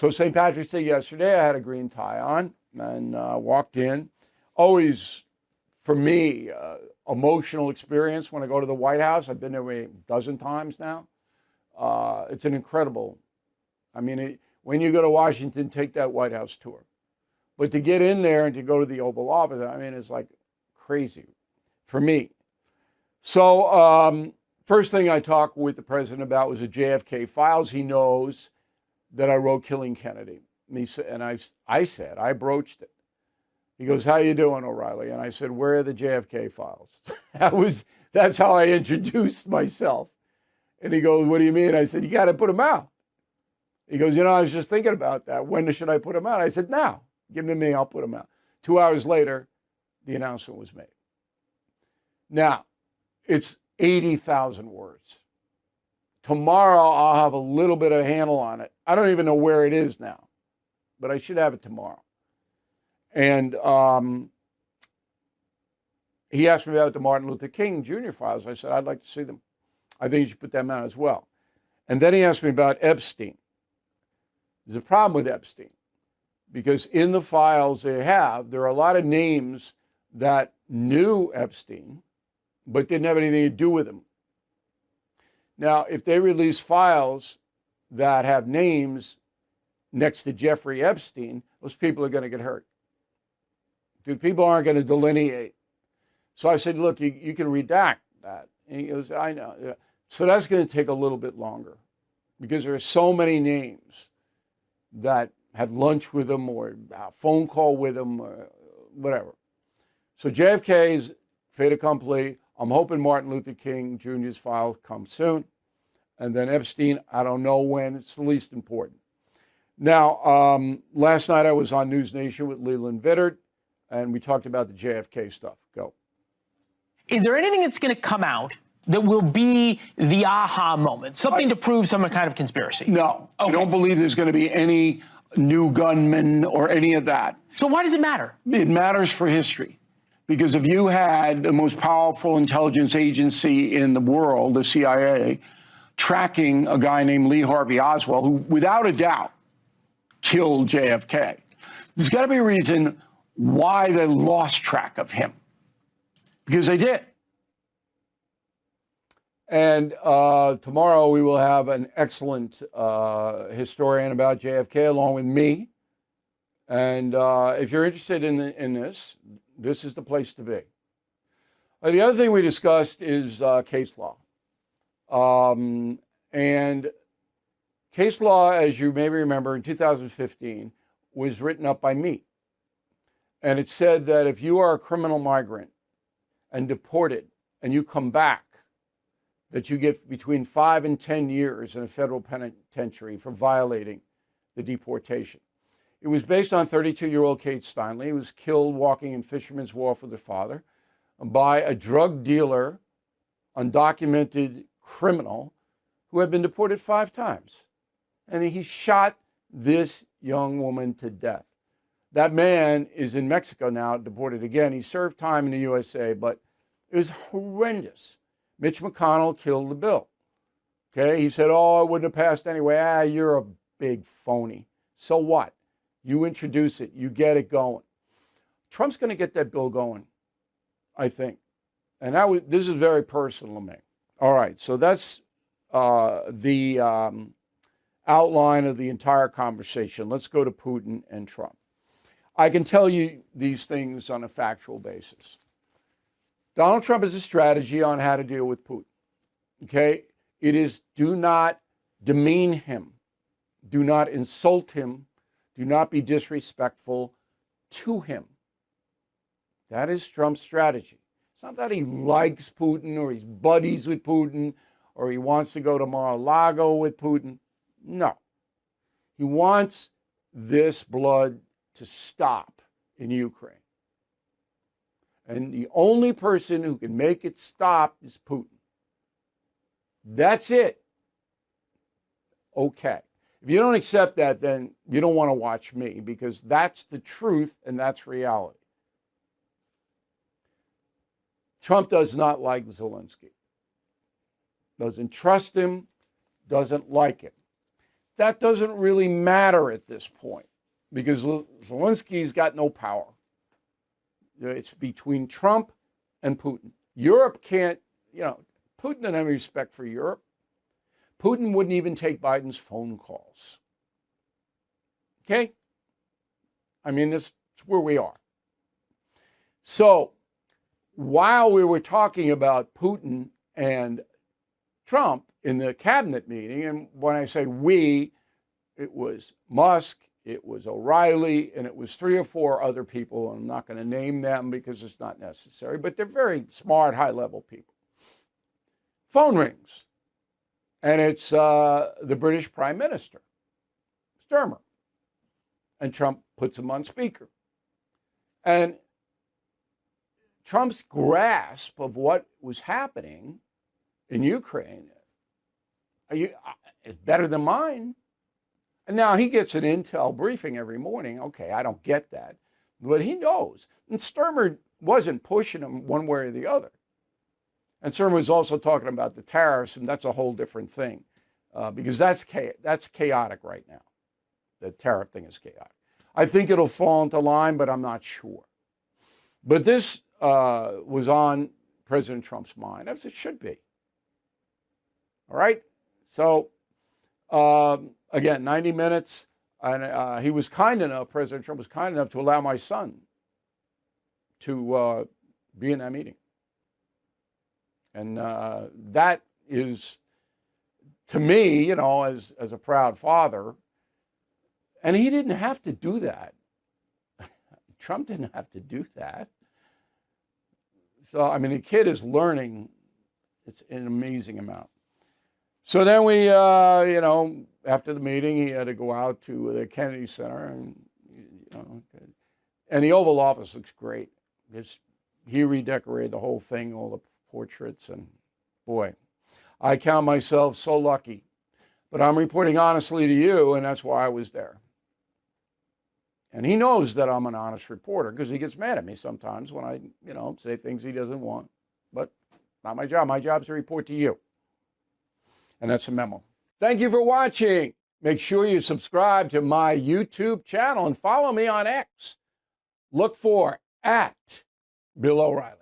So St. Patrick's Day yesterday, I had a green tie on and walked in. Always, for me, emotional experience when I go to the White House. I've been there a dozen times now. It's an incredible, when you go to Washington, take that White House tour. But to get in there and to go to the Oval Office, it's like crazy for me. So first thing I talked with the president about was the JFK files. He knows that I wrote Killing Kennedy. And I said, I broached it. He goes, how you doing, O'Reilly? And I said, where are the JFK files? That's how I introduced myself. And he goes, what do you mean? I said, you got to put them out. He goes, I was just thinking about that. When should I put them out? I said, now. Give them to me, I'll put them out. 2 hours later, the announcement was made. Now, it's 80,000 words. Tomorrow, I'll have a little bit of handle on it. I don't even know where it is now, but I should have it tomorrow. And he asked me about the Martin Luther King Jr. files. I said, I'd like to see them. I think you should put them out as well. And then he asked me about Epstein. There's a problem with Epstein because in the files there are a lot of names that knew Epstein, but didn't have anything to do with him. Now, if they release files that have names next to Jeffrey Epstein, those people are going to get hurt. Because people aren't going to delineate. So I said, look, you can redact that. And he goes, I know. Yeah. So that's going to take a little bit longer because there are so many names that had lunch with him or a phone call with him or whatever. So JFK's fait accompli. I'm hoping Martin Luther King Jr.'s file comes soon. And then Epstein, I don't know when. It's the least important. Now, last night I was on News Nation with Leland Vittert, and we talked about the JFK stuff. Go. Is there anything that's going to come out that will be the aha moment, something to prove some kind of conspiracy? No. Okay. I don't believe there's going to be any new gunmen or any of that. So why does it matter? It matters for history. Because if you had the most powerful intelligence agency in the world, the CIA, tracking a guy named Lee Harvey Oswald, who without a doubt killed JFK, there's got to be a reason why they lost track of him. Because they did. And tomorrow we will have an excellent historian about JFK along with me. And if you're interested in this, this is the place to be. The other thing we discussed is case law. And case law, as you may remember, in 2015, was written up by me. And it said that if you are a criminal migrant and deported and you come back, that you get between 5 and 10 years in a federal penitentiary for violating the deportation. It was based on 32-year-old Kate Steinle, who was killed walking in Fisherman's Wharf with her father by a drug dealer, undocumented criminal, who had been deported 5 times. And he shot this young woman to death. That man is in Mexico now, deported again. He served time in the USA, but it was horrendous. Mitch McConnell killed the bill. Okay, he said, oh, I wouldn't have passed anyway. You're a big phony. So what? You introduce it, you get it going. Trump's going to get that bill going, I think. And this is very personal to me. All right, so that's the outline of the entire conversation. Let's go to Putin and Trump. I can tell you these things on a factual basis. Donald Trump has a strategy on how to deal with Putin. Okay? It is do not demean him. Do not insult him. Do not be disrespectful to him. That is Trump's strategy. It's not that he likes Putin or he's buddies with Putin or he wants to go to Mar-a-Lago with Putin. No. He wants this blood to stop in Ukraine. And the only person who can make it stop is Putin. That's it. Okay. If you don't accept that, then you don't want to watch me because that's the truth and that's reality. Trump does not like Zelensky. Doesn't trust him, doesn't like him. that doesn't really matter at this point because Zelensky's got no power. It's between Trump and Putin. Europe can't, Putin doesn't have any respect for Europe. Putin wouldn't even take Biden's phone calls. Okay? I mean, that's where we are. So while we were talking about Putin and Trump in the cabinet meeting, and when I say we, it was Musk, it was O'Reilly, and it was 3 or 4 other people. I'm not going to name them because it's not necessary, but they're very smart, high-level people. Phone rings, and it's the British Prime Minister, Sturmer, and Trump puts him on speaker. And Trump's grasp of what was happening in Ukraine is better than mine. And now he gets an intel briefing every morning. Okay, I don't get that, but he knows. And Sturmer wasn't pushing him one way or the other. And Sturmer was also talking about the tariffs, and that's a whole different thing because that's chaotic right now. The tariff thing is chaotic. I think it'll fall into line, but I'm not sure. But this was on President Trump's mind, as it should be. All right? So, again, 90 minutes, and he was kind enough, President Trump was kind enough to allow my son to be in that meeting. And that is, to me, as a proud father, and he didn't have to do that. Trump didn't have to do that. So, I mean, the kid is learning. It's an amazing amount. So then we, after the meeting, he had to go out to the Kennedy Center, and the Oval Office looks great. He redecorated the whole thing, all the portraits, and boy, I count myself so lucky. But I'm reporting honestly to you, and that's why I was there. And he knows that I'm an honest reporter because he gets mad at me sometimes when I, say things he doesn't want. But not my job. My job is to report to you. And that's a memo. Thank you for watching. Make sure you subscribe to my YouTube channel and follow me on X. Look for @Bill O'Reilly.